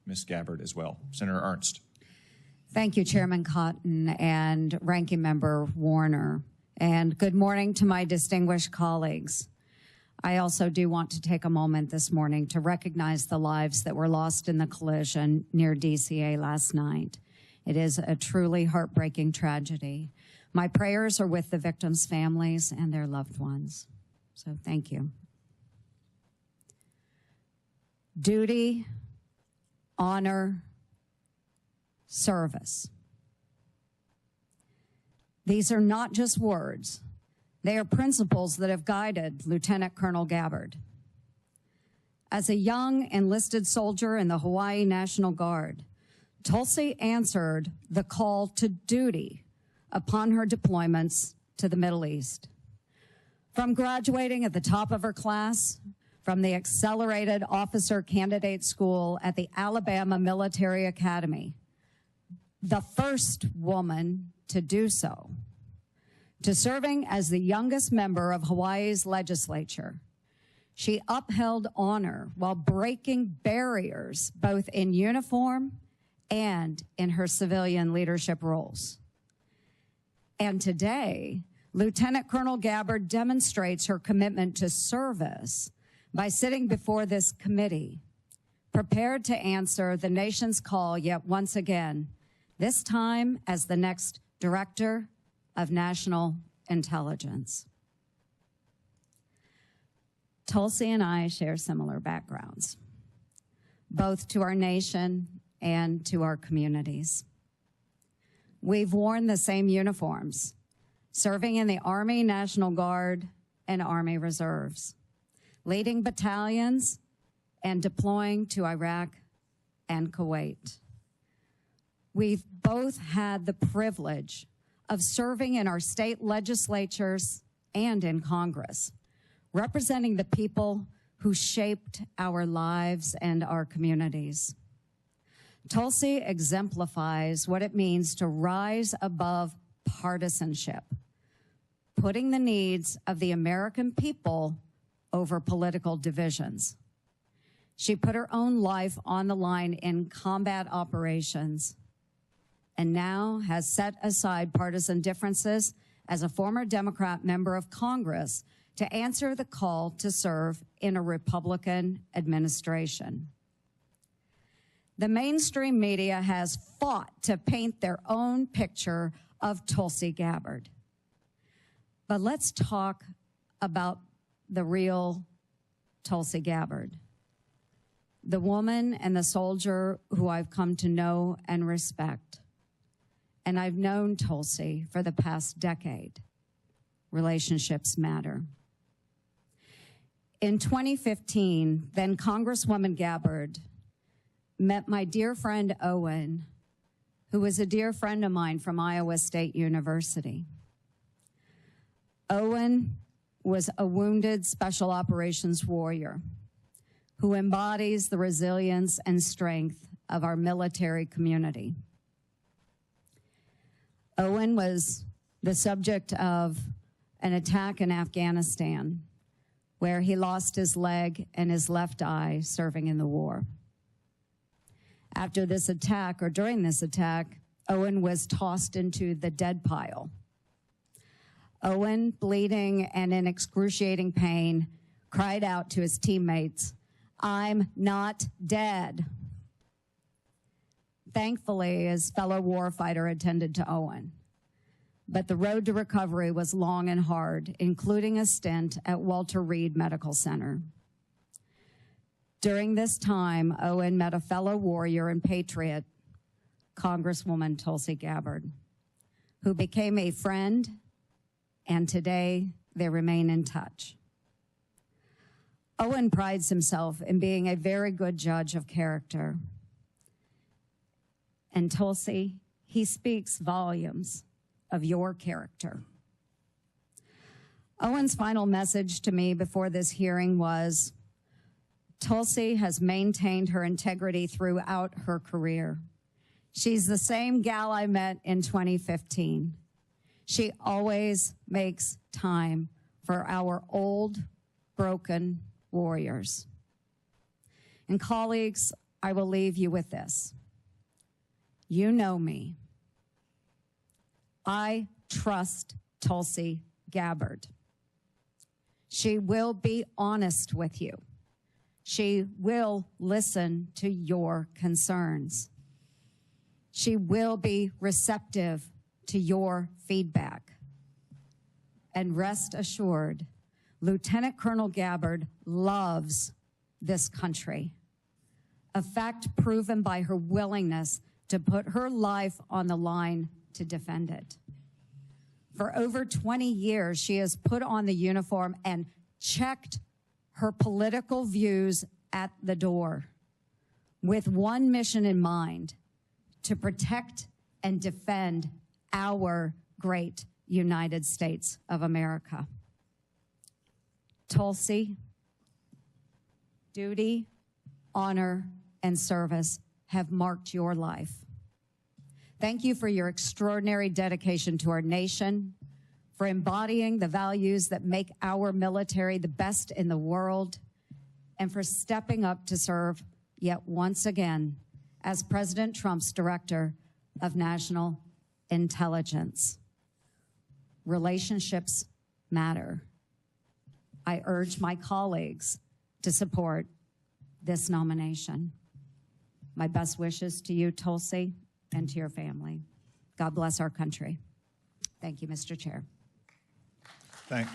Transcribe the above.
Ms. Gabbard as well. Senator Ernst. Thank you, Chairman Cotton and Ranking Member Warner. And good morning to my distinguished colleagues. I also do want to take a moment this morning to recognize the lives that were lost in the collision near DCA last night. It is a truly heartbreaking tragedy. My prayers are with the victims' families and their loved ones. So thank you. Duty, honor, service. These are not just words. They are principles that have guided Lieutenant Colonel Gabbard. As a young enlisted soldier in the Hawaii National Guard, Tulsi answered the call to duty upon her deployments to the Middle East. From graduating at the top of her class from the Accelerated Officer Candidate School at the Alabama Military Academy, the first woman to do so, to serving as the youngest member of Hawaii's legislature, she upheld honor while breaking barriers both in uniform and in her civilian leadership roles. And today, Lieutenant Colonel Gabbard demonstrates her commitment to service by sitting before this committee, prepared to answer the nation's call yet once again, this time as the next Director of National Intelligence. Tulsi and I share similar backgrounds, both to our nation and to our communities. We've worn the same uniforms, serving in the Army National Guard and Army Reserves, leading battalions and deploying to Iraq and Kuwait. We've both had the privilege of serving in our state legislatures and in Congress, representing the people who shaped our lives and our communities. Tulsi exemplifies what it means to rise above partisanship, putting the needs of the American people over political divisions. She put her own life on the line in combat operations and now has set aside partisan differences as a former Democrat member of Congress to answer the call to serve in a Republican administration. The mainstream media has fought to paint their own picture of Tulsi Gabbard. But let's talk about the real Tulsi Gabbard, the woman and the soldier who I've come to know and respect. And I've known Tulsi for the past decade. Relationships matter. In 2015, then Congresswoman Gabbard met my dear friend Owen, who was a dear friend of mine from Iowa State University. Owen was a wounded special operations warrior who embodies the resilience and strength of our military community. Owen was the subject of an attack in Afghanistan where he lost his leg and his left eye serving in the war. After this attack, or during this attack, Owen was tossed into the dead pile. Owen, bleeding and in excruciating pain, cried out to his teammates, "I'm not dead." Thankfully, his fellow warfighter attended to Owen. But the road to recovery was long and hard, including a stint at Walter Reed Medical Center. During this time, Owen met a fellow warrior and patriot, Congresswoman Tulsi Gabbard, who became a friend, and today they remain in touch. Owen prides himself in being a very good judge of character. And Tulsi, he speaks volumes of your character. Owen's final message to me before this hearing was, Tulsi has maintained her integrity throughout her career. She's the same gal I met in 2015. She always makes time for our old, broken warriors. And colleagues, I will leave you with this. You know me. I trust Tulsi Gabbard. She will be honest with you. She will listen to your concerns. She will be receptive to your feedback. And rest assured, Lieutenant Colonel Gabbard loves this country, a fact proven by her willingness to put her life on the line to defend it. For over 20 years, she has put on the uniform and checked her political views at the door with one mission in mind: to protect and defend our great United States of America. Tulsi, duty, honor, and service have marked your life. Thank you for your extraordinary dedication to our nation, for embodying the values that make our military the best in the world, and for stepping up to serve yet once again as President Trump's Director of National Intelligence. Relationships matter. I urge my colleagues to support this nomination. My best wishes to you, Tulsi, and to your family. God bless our country. Thank you, Mr. Chair. Thank